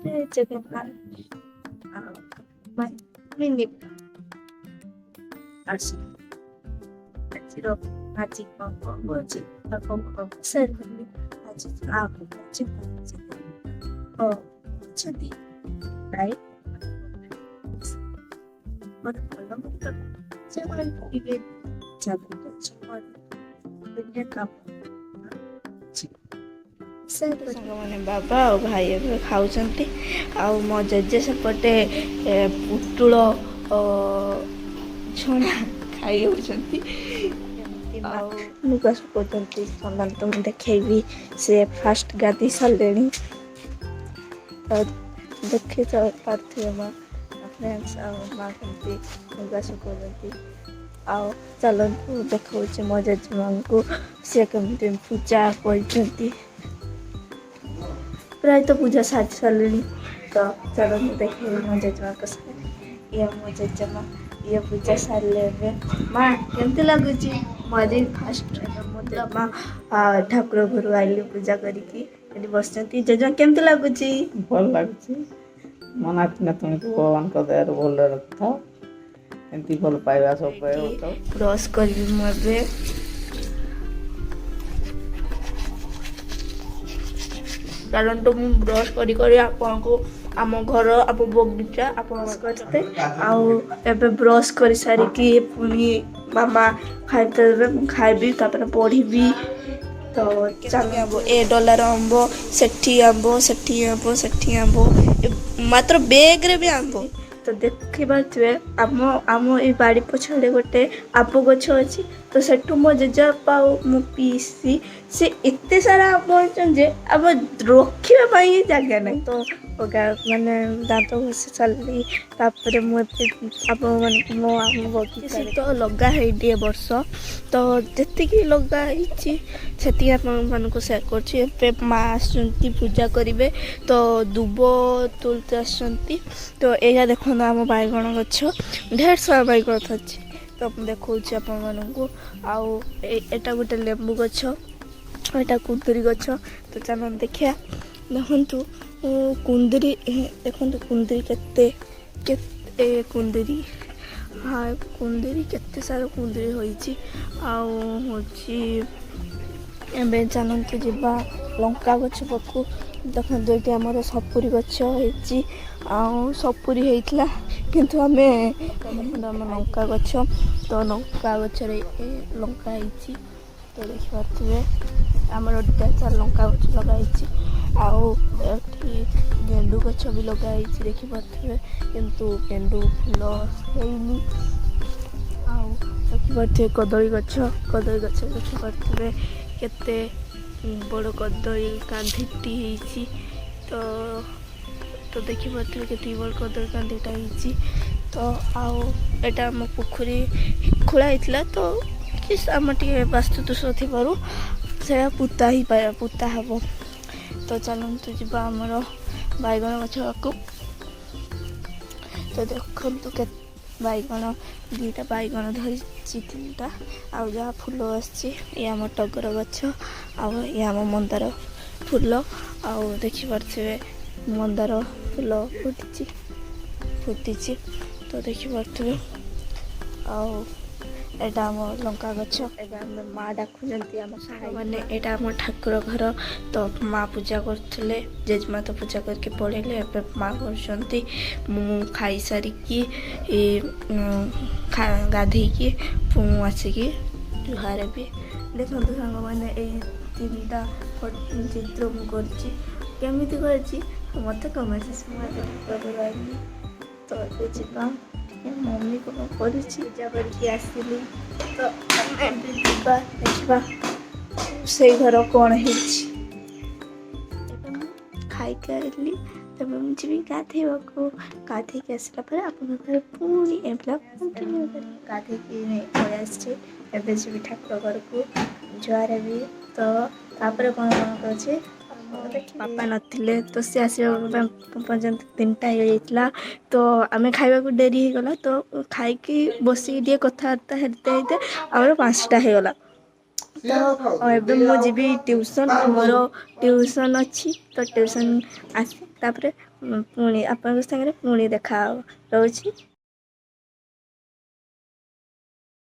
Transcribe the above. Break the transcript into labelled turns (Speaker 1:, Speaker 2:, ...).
Speaker 1: Jaganan minip arsi Siro Haji Boji Ako Certainly Haji Aku Haji Oh Jadi Right Malam itu jangan ibet jago cuma punya kamu
Speaker 2: ସାଙ୍ଗମାନେ ବାବା ଆଉ ଭାଇ ଏବେ ଖାଉଛନ୍ତି ଆଉ ମୋ ଜେଜେ ସେପଟେ ପୁଟୁଳ ଛଣା ଖାଇ ହେଉଛନ୍ତି ଆଉ ଲୁଗା ଶୁଖାଉଛନ୍ତି ସମାନ ତ ମୁଁ ଦେଖେଇବି ସେ ଫାଷ୍ଟ ଗାଧୋଇ ସାରିଲେଣି ଆଉ ଦେଖି ପାରୁଥିବେ ମା ଫ୍ରେଣ୍ଡସ୍ ଆଉ ମା କେମିତି ଲୁଗା ଶୁଖାଉଛନ୍ତି ଆଉ ଚାଲନ୍ତୁ ଦେଖାଉଛି ମୋ ଜେଜେମାଙ୍କୁ ସେ କେମିତି ପୂଜା କରିଛନ୍ତି ପ୍ରାୟତଃ ପୂଜା ସାରି ସାରିଲେଣି ତ ଚାଲନ୍ତୁ ଦେଖେଇବି ମୋ ଜେଜେମାଙ୍କ ସାଙ୍ଗରେ ଇଏ ମୋ ଜେଜେମା ଇଏ ପୂଜା ସାରିଲେ ଏବେ ମା କେମିତି ଲାଗୁଛି ମୁଁ ଆଜି ଫାଷ୍ଟ ମୋ ଜେଜେମା ଠାକୁର ଘରୁ ଆଇଲି ପୂଜା କରିକି ଏଠି ବସିଛନ୍ତି ଜେଜେମା କେମିତି ଲାଗୁଛି
Speaker 3: ଭଲ ଲାଗୁଛି ମୋ ନାତି ନାତୁଣୀକୁ ଭଗବାନଙ୍କ ଦୟାରୁ ଭଲରେ ରଖିଥାଉ ଏମିତି ଭଲ ପାଇବା ସବୁବେଳେ ହଉଥାଉ
Speaker 2: ବ୍ରସ୍ କରିବି ମୁଁ ଏବେ ଚାଲନ୍ତୁ ମୁଁ ବ୍ରସ୍ କରି କରି ଆପଣଙ୍କୁ ଆମ ଘର ଆମ ବଗିଚା ଆପଣ କରିତେ ଆଉ ଏବେ ବ୍ରସ୍ କରିସାରିକି ପୁଣି ମାମା ଖାଇତେ ଦେବେ ମୁଁ ଖାଇବି ତାପରେ ପଢ଼ିବି ତ ଚାଲ ଏ ଡଲାର ଆମ୍ବ ସେଠି ଆମ୍ବ ସେଠି ଆମ୍ବ ସେଠି ଆମ୍ବ ମାତ୍ର ବେଗରେ ବି ଆମ୍ବ ତ ଦେଖିପାରୁଥିବେ ଆମ ଏଇ ବାଡ଼ି ପଛଆଡ଼େ ଗୋଟେ ଆମ୍ବ ଗଛ ଅଛି ତ ସେଠୁ ମୋ ଜେଜେବାପା ଆଉ ମୋ ପିଇସି ସେ ଏତେ ସାରା ଆମ୍ବ ଆଣିଛନ୍ତି ଯେ ଆମ ରଖିବା ପାଇଁ ହିଁ ଜାଗା ନାହିଁ ତ ମାନେ ଦାନ୍ତ ଘଷି ସାରିଲି ତାପରେ ମୁଁ ଏବେ ଆପଣମାନଙ୍କୁ ମୋ ଆମ ବଗିଚାରେ ତ ଲଗା ହେଇନି ଏ ବର୍ଷ ତ ଯେତିକି ଲଗା ହେଇଛି ସେତିକି ଆପଣମାନଙ୍କୁ ସେୟାର କରୁଛି ଏବେ ମା ଆସୁଛନ୍ତି ପୂଜା କରିବେ ତ ଦୁବ ତୁଳିତେ ଆସୁଛନ୍ତି ତ ଏଇଟା ଦେଖନ୍ତୁ ଆମ ବାଇଗଣ ଗଛ ଢେର ସାରା ବାଇଗଣ ଅଛି ତ ମୁଁ ଦେଖାଉଛି ଆପଣମାନଙ୍କୁ ଆଉ ଏଇଟା ଗୋଟେ ଲେମ୍ବୁ ଗଛ ଏଇଟା କୁନ୍ଦୁରି ଗଛ ତ ଚାଲନ୍ତୁ ଦେଖିବା ଦେଖନ୍ତୁ କୁନ୍ଦୁରି ଦେଖନ୍ତୁ କୁନ୍ଦୁରି କେତେ କୁନ୍ଦୁରି କୁନ୍ଦୁରି କେତେ ସାରା କୁନ୍ଦୁରି ହୋଇଛି ଆଉ ହେଉଛି ଏବେ ଚାଲନ୍ତୁ ଯିବା ଲଙ୍କା ଗଛ ପାଖକୁ ଦେଖନ୍ତୁ ଏଠି ଆମର ସପୁରି ଗଛ ହେଇଛି ଆଉ ସପୁରି ହେଇଥିଲା କିନ୍ତୁ ଆମେ ଆମ ଲଙ୍କା ଗଛ ତ ଲଙ୍କା ଗଛରେ ଲଙ୍କା ହେଇଛି ତ ଦେଖିପାରୁଥିବେ ଆମର ଚାର ଲଙ୍କା ଗଛ ଲଗା ହେଇଛି ଆଉ ଏଠି ଗେଣ୍ଡୁ ଗଛ ବି ଲଗା ହେଇଛି ଦେଖିପାରୁଥିବେ କିନ୍ତୁ ଗେଣ୍ଡୁ ଫୁଲ ହେଇନି ଆଉ ଦେଖିପାରୁଥିବେ କଦଳୀ ଗଛ ଦେଖିପାରୁଥିବେ କେତେ ବଡ଼ କଦଳୀ କାନ୍ଧିଟି ହେଇଛି ତ ଦେଖିପାରୁଥିବେ କେତେ ବଡ଼ କଦଳୀ କାନ୍ଧିଟା ହେଇଛି ତ ଆଉ ଏଇଟା ଆମ ପୋଖରୀ ଖୋଳା ହେଇଥିଲା ତ ଆମର ଟିକେ ବାସ୍ତୁଦୋଷ ଥିବାରୁ ସେଟା ପୋତା ହେବ ତ ଚାଲନ୍ତୁ ଯିବା ଆମର ବାଇଗଣ ଗଛକୁ ତ ଦେଖନ୍ତୁ କେତେ ବାଇଗଣ ଦୁଇଟା ବାଇଗଣ ଧରିଛି ତିନିଟା ଆଉ ଯାହା ଫୁଲ ଆସିଛି ଇଏ ଆମ ଟଗର ଗଛ ଆଉ ଇଏ ଆମ ମନ୍ଦାର ଫୁଲ ଆଉ ଦେଖିପାରୁଥିବେ ମନ୍ଦାର ଫୁଲ ଫୁଟିଛି ତ ଦେଖିପାରୁଥିବେ ଆଉ ଏଇଟା ଆମ ଲଙ୍କା ଗଛ ଏଇଟା ଆମେ ମା ଡାକୁଛନ୍ତି ଆମ ସାଙ୍ଗମାନେ ଏଇଟା ଆମ ଠାକୁର ଘର ତ ମା ପୂଜା କରୁଥିଲେ ଜେଜେମା ତ ପୂଜା କରିକି ପଳେଇଲେ ଏବେ ମା କରୁଛନ୍ତି ମୁଁ ଖାଇସାରିକି ଗାଧେଇକି ମୁଁ ଆସିକି ଜୁହାର ବି ଦେଖନ୍ତୁ ସାଙ୍ଗମାନେ ଏଇ ତିନିଟା ଚିତ୍ର ମୁଁ କରିଛି କେମିତି କରିଛି ମୋତେ କମେଣ୍ଟ ସେକ୍ସନରେ ତ ଏବେ ଯିବା ମମ୍ମି କ'ଣ କରୁଛି ପୂଜା କରିକି ଆସିଲି ତ ଆମେ ଏବେ ଯିବା ଦେଖିବା ସେଇ ଘର କ'ଣ ହେଇଛି ଏବେ ମୁଁ ଖାଇକି ଆଇଲି ତେବେ ମୁଁ ଯିବି ଗାଧେଇବାକୁ ଗାଧେଇକି ଆସିଲା ପରେ ଆପଣଙ୍କ ଘରେ ପୁଣି ଏ ବ୍ଲଗ୍ କଣ୍ଟିନ୍ୟୁ କରି ଗାଧେଇକି ପଳେଇ ଆସିଛି ଏବେ ଯିବି ଠାକୁର ଘରକୁ ଜୁହାର ହେବି ତ ତାପରେ କ'ଣ କରୁଛି ବାପା ନଥିଲେ ତ ସେ ଆସିବା ପର୍ଯ୍ୟନ୍ତ 3ଟା ହେଇଯାଇଥିଲା ତ ଆମେ ଖାଇବାକୁ ଡେରି ହେଇଗଲା ତ ଖାଇକି ବସିକି ଟିକେ କଥାବାର୍ତ୍ତା ହେଇତେ ଆମର 5ଟା ହେଇଗଲା ତ ଏବେ ମୁଁ ଯିବି ଟ୍ୟୁସନ୍ ମୋର ଟ୍ୟୁସନ୍ ଅଛି ତ ଟ୍ୟୁସନ୍ ଆସି ତାପରେ ପୁଣି ଆପଣଙ୍କ ସାଙ୍ଗରେ ପୁଣି ଦେଖା ରହୁଛି।